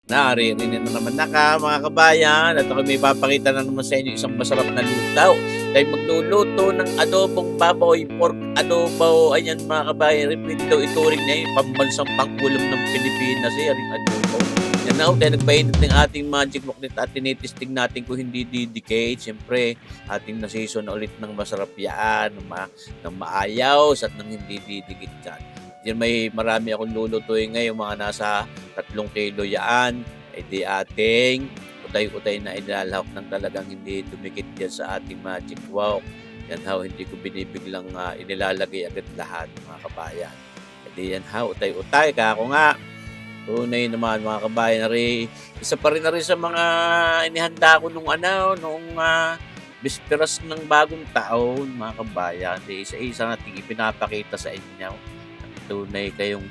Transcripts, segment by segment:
Naririnig na naman mga kabayan at ako may papakita na naman sa inyo isang masarap na lutaw. Tayo magluluto ng adobong baboy, pork adobo. Ayan mga kabayan, repeat daw ituring na yung pambansang pangulam ng Pilipinas. Ayan adobo. Yan na tayo nagpainit ng ating magic magnet at tinitisting natin kung hindi didicate. Siyempre, ating na-season na ulit ng masarap yan, ng maayos at ng hindi didikit dyan. Diyan may marami akong lulutuin ngayon, mga nasa 3 kilo yan. Ay di ating utay-utay na ilalahok ng talagang hindi dumikit yan sa ating magic wok. Yan how, hindi ko binibiglang inilalagay agad lahat mga kabayan. Ay di yan how, utay-utay. Kaya ako nga, tunay naman mga kabayan, isa pa rin na rin sa mga inihanda ko nung bisperas ng bagong taon mga kabayan. Isa-isa nating ipinapakita sa inyo. Tunay kayong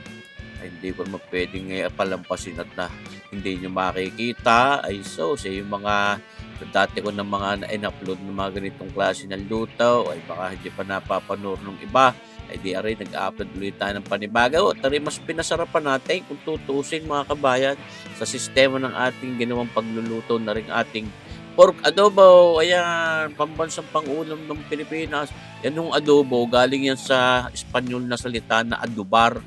hindi ko naman pwedeng palampasin at na hindi nyo makikita. Ay sa yung mga dati ko ng mga in-upload ng mga ganitong klase ng luto ay baka hindi pa napapanood ng iba. Ay di aray, nag-upload ulit tayo ng panibago. Tari mas pinasarapan natin kung tutusin mga kabayan sa sistema ng ating ginawang pagluluto na rin ating pork adobo. Ayan, pambansang pangulam ng Pilipinas. Yan yung adobo, galing yan sa Espanyol na salita na adubar.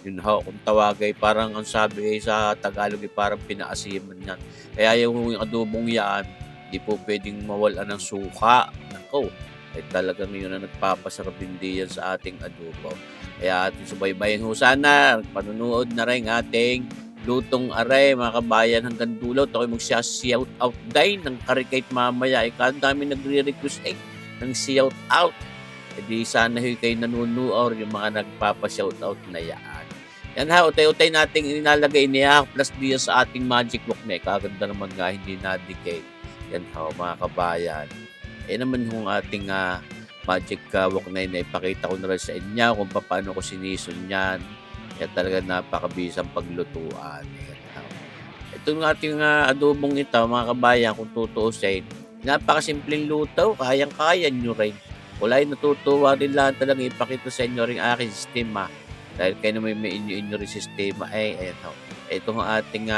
Yun ho, kung tawagay, parang ang sabi sa Tagalog ay parang pinaasiman yan. Kaya yung adobong yan, di po pwedeng mawala ng suka. Nako, ay talagang yun na nagpapasarap hindi yan sa ating adobo. Kaya ating subaybayin ho sana, panunood na rin ating lutong aray mga kabayan hanggang dulo. Ito kayo mag-shout out din ng karikait mamaya. Ang dami nagre-request ng shout out. E di sana kayo nanunood yung mga nagpapa-shout out na yan. Yan ha, utay-utay nating inalagay niya plus diya sa ating magic wok na. Kaganda naman nga, hindi na-decay. Yan ha, mga kabayan. Naman yung ating magic wok na yun. Ipakita ko na rin sa inyo kung paano ko sinison yan. Kaya talaga napakabisang paglutuan. Ito ng ating adobong ito, mga kabayan, kung tutuusin, napakasimpleng luto, kayang-kaya nyo rin. Wala yung natutuwa rin lang talagang ipakita sa inyo rin aking sistema. Dahil kayo naman may inyo rin sistema, ayan ho. Ito ang ating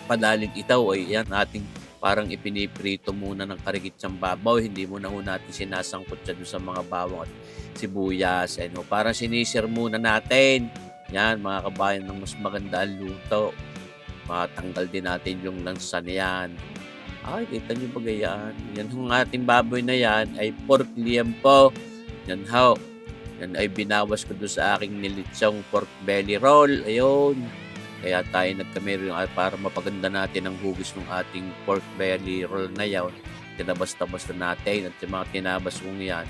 padaling itaw, ay yan, ating parang ipiniprito muna ng karikitsang babaw. Hindi muna ho natin sinasangkot siya sa mga bawang at sibuyas. Ano, parang sinisir muna natin. Yan, mga kabayan, ng mas maganda ang luto. Matanggal din natin yung lansa niyan. Ay, kita nyo ba gayaan? Yan yung ating baboy na yan ay pork liempo. Yan ho. Yan ay binawas ko doon sa aking nilitsong pork belly roll. Ayun. Kaya tayo nagkamero para mapaganda natin ang hugis ng ating pork belly roll na yan. Tinabas-tabas na natin at yung mga tinabas kong yan,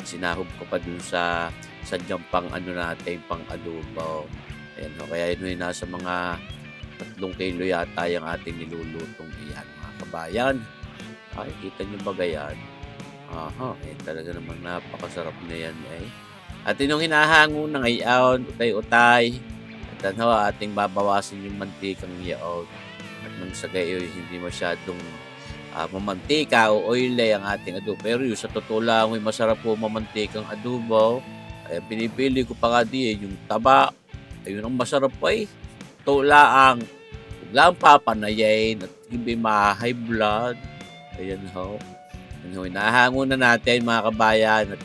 sinahog ko pa dun sa sadyang pang natin, pang adobo. Ayan, no? Kaya yun yung nasa mga 3 kilo yata yung ating nilulutong iyan, mga kabayan. Ay, kita nyo ba gayan? Aha, talaga namang napakasarap na yan At yung hinahango na ngayon, utay-utay. At ating babawasin yung mantikang yaon. At nang sa gayo, hindi masyadong mamantika o oily ang ating adobo. Pero yung sa totoo lang, masarap po mamantikang adobo. Kaya pinipili ko pa nga yung taba. Ayun ang masarap po Tulaang. Huwag lang papanayin at hindi ma-high blood. Ayan ho. Inahango na natin mga kabayan at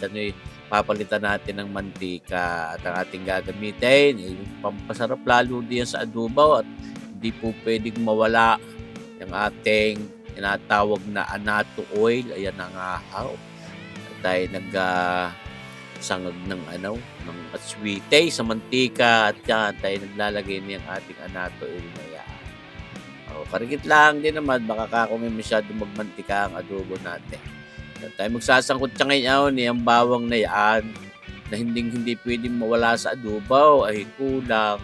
papalitan natin ng mantika at ang ating gagamitin yung pampasarap lalo din sa adobo at hindi po pwedeng mawala yung ating tinatawag na anato oil. Ayan ang ahaw. At tayo sangag ng ng aswite sa mantika at yan tayo naglalagay niyang ating anato oil na yan. Karikit lang din naman baka kung may masyadong magmantika ang adobo natin. At tayo magsasangkot siya ngayon ang bawang na yan na hindi pwedeng mawala sa adobo ay kulang.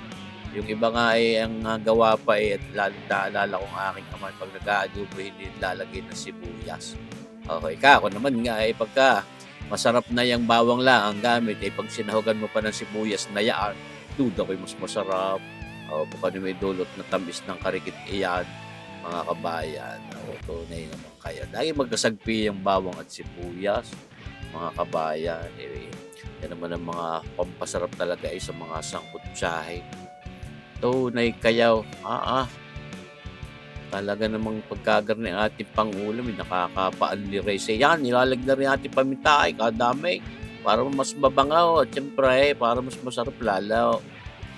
Yung iba nga ang gawa pa at lalong naalala kong aking ama pag nag-aadobo hindi lalagay ng sibuyas. Okay ka, ako naman nga pagka masarap na yung bawang lang ang gamit pag sinahogan mo pa ng sibuyas na yan, duda ko'y mas masarap. Baka may dulot na tamis ng karikit iyan, mga kabayan. Tunay naman kayo. Lagi magkasagpi yung bawang at sibuyas, mga kabayan. Yan naman ang mga pampasarap talaga sa mga sangkutsahe. Tunay kayo. Talaga namang pagkagarni ang ating pangulam, nakakapaanli-rice. Yan, nilalagyan rin ating paminta, ay kadami. Para mas mabangaw at siyempre para mas masarap lalo.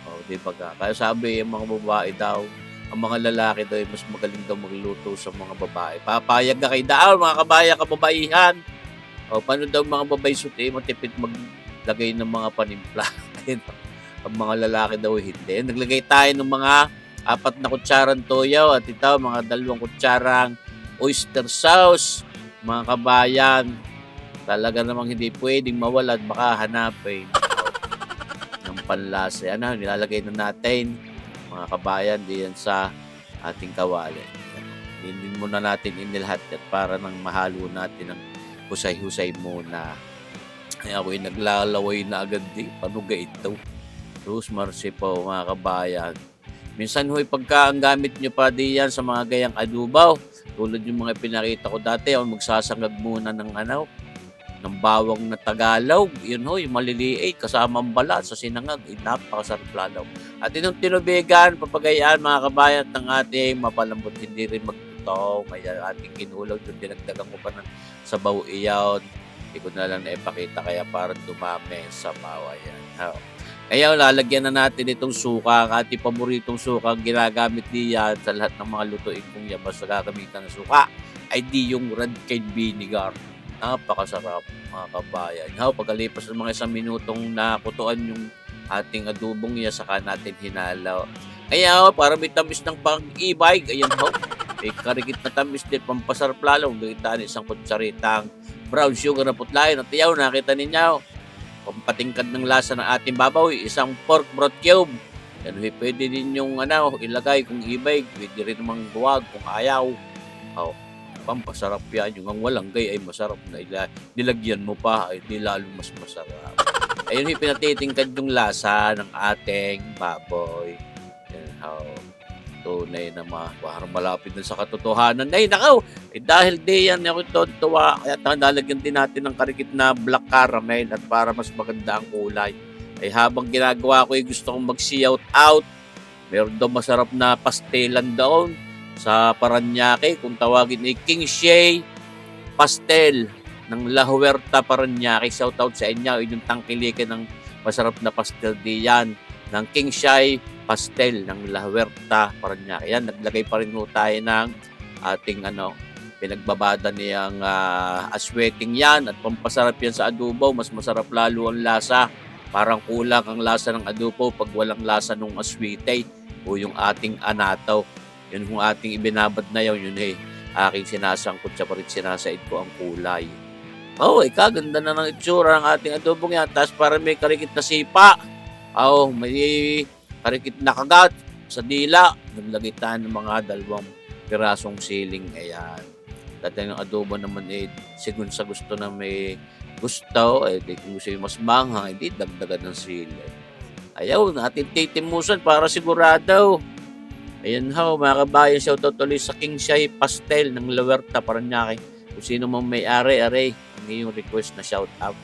Oh, 'di ba nga? Kaya sabi yung mga babae daw, ang mga lalaki daw ay mas magaling daw magluto sa mga babae. Papayag na kayo daw mga kabayan, kababaihan. O paano daw mga babae suti matipid maglagay ng mga panimpla. Ayun, ang mga lalaki daw hindi. Naglagay tayo ng mga 4 na kutsarang toyo at ito mga 2 kutsarang oyster sauce. Mga kabayan, talaga namang hindi puwedeng mawala at baka hanapin ng panlasa. Ano, nilalagay na natin mga kabayan diyan sa ating kawali. Hindi muna natin inilahat at para nang mahalo natin ng husay-husay muna. Ay ako'y naglalaway na agad panuga ito. Diyos mercy po mga kabayan. Minsan ho'y pagka ang gamit nyo pa diyan sa mga gayang adubaw, tulad yung mga pinakita ko dati, ako magsasangag muna ng bawang na Tagalog. Yun ho, yung maliliit, kasama ang balat sa sinangag. Napakasarap lalo. At itong tinubigan, papagayaan mga kabayan ng ating mapalambot, hindi rin magtutaw. May ating kinulaw, yung dinagdagan ko pa ng sabaw iyaw. Hindi ko na lang naipakita kaya parang dumami sa bawa yan. Kaya lalagyan na natin itong suka, ang ating paboritong suka, ang ginagamit diyan sa lahat ng mga lutuin kung yan basta gagamitan ng suka ay di yung red cane vinegar. Napakasarap mga kabayan. Pagkalipas ng mga 1 minutong nakutuan yung ating adubong niya, saka natin hinalaw. Kaya para may tamis ng pang-ibig, ayan ho. May karikit na tamis din, pampasarap lalo. Nakitaan 1 kutsaritang brown sugar na putlain. At iyaw, nakita ninyo, pampatingkad ng lasa ng ating babaw, 1 pork broth cube. Yan, pwede din yung ilagay kung ibig. Pwede rin namang buwag kung ayaw. Pampasarap yan. Yung ang walang gay ay masarap na nilagyan mo pa ay di lalo mas masarap. Ayun, pinatitingkad yung lasa ng ating baboy. Yan, tunay na parang malapit na sa katotohanan. Ay, nakaw! Dahil di yan ako tuwa, kaya nalagyan din natin ng karikit na black caramel at para mas maganda ang kulay. Ay habang ginagawa ko, gusto kong mag-shout out. Meron daw masarap na pastelan doon sa Paranaque, kung tawagin ay King Shay Pastel ng La Huerta, Paranaque. Shout out sa inyo, inyong tangkilikin ng masarap na pastel diyan ng King Shay Pastel ng La Huerta, Paranaque. Yan, naglagay pa rin tayo ng ating pinagbabada niyang asweting yan at pampasarap yan sa adobo. Mas masarap lalo ang lasa. Parang kulang ang lasa ng adobo pag walang lasa ng aswete o yung ating anataw. Yun kung ating ibinabad na yun aking sinasangkot sa parit sinasaid ko ang kulay. Kaganda na ng itsura ng ating adobong yan. Tapos parang may karikit na sipa. May karikit na kagat sa dila. Naglagay tayo ng mga 2 pirasong siling. Ayan. Dati ng adobo naman sigun sa gusto na may gusto. Kung gusto mas manghang, hindi dagdagan ng sili. Ayaw, natin titimusan para sigurado. Ayan mga kabayan, shoutout ulit sa King Shay Pastel ng La Huerta, Paranaque. Kung sino mang may-ari, ang iyong request na shoutout.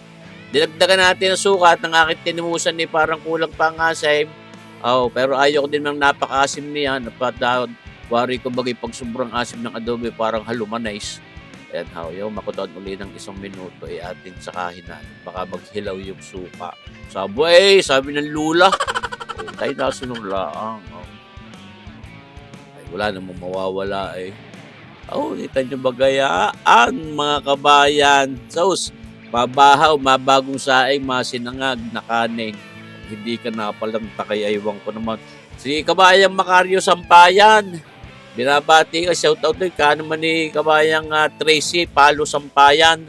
Dinagdagan natin ang sukat ng aking tinimusan parang kulang pa ang asim. Pero ayaw ko din ng napaka-asim niya. Wari ko bagay pag sobrang asim ng adobe, parang halumanize. Ayan makutuan ulit ng 1 minuto atin sa kahinan. Baka maghilaw yung suka. Sabi ng lula. Tayo nasunod lang. Wala namang mawawala kita nyo bagayaan mga kabayan. Babahaw, mabagong saing, masinangag na kanin. Hindi ka napalanta kay aywan ko naman. Si kabayang Macario Sampayan. Binabati ka, shoutout din ka naman ni kabayang Tracy Palo Sampayan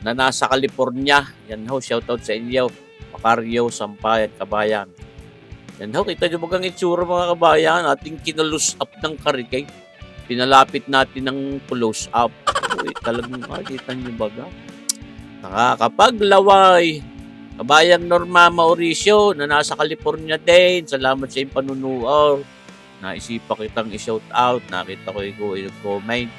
na nasa California. Yan shoutout sa inyo. Macario Sampayan, kabayan. Yan kita nyo bagang itsura mga kabayan, ating kinalose up ng karikay. Pinalapit natin ng close up. Talagang kita nyo baga. Nakakapaglaway. Kabayang Norma Mauricio na nasa California din. Salamat sa iyong panunuor. Naisipa kitang i-shout out. Nakita ko i-comment.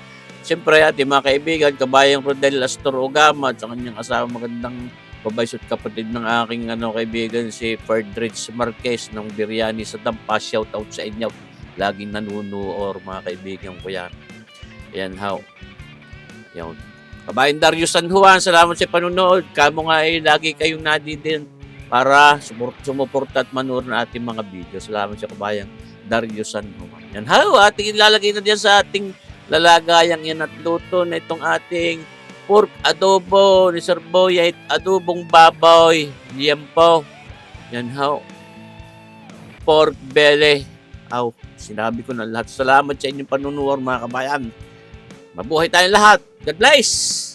Siyempre ating mga kaibigan, kabayang Rodel Astor Ogama at sa kanyang asawa magandang babaysot kapatid ng aking kaibigan si Ferdridge Marquez ng Biryani sa Dampa. Shout out sa inyo. laging nanunood mga kaibigan ko yan. Ayan how. Yan. Kabayan Darius San Juan, salamat sa panunood. Kamo nga ay lagi kayong nadidin para sumuporta at manood ng ating mga video. Salamat sa kabayan Darius San Juan. Yan how, ating ilalagay na diyan sa ating lalagayang yan at luto na itong ating pork adobo ni Sir Boy at adobong baboy. Yan po. Yan how. Pork belly. Aw, sinabi ko na lahat. Salamat sa inyong panunood mga kabayan. Mabuhay tayong lahat. God bless!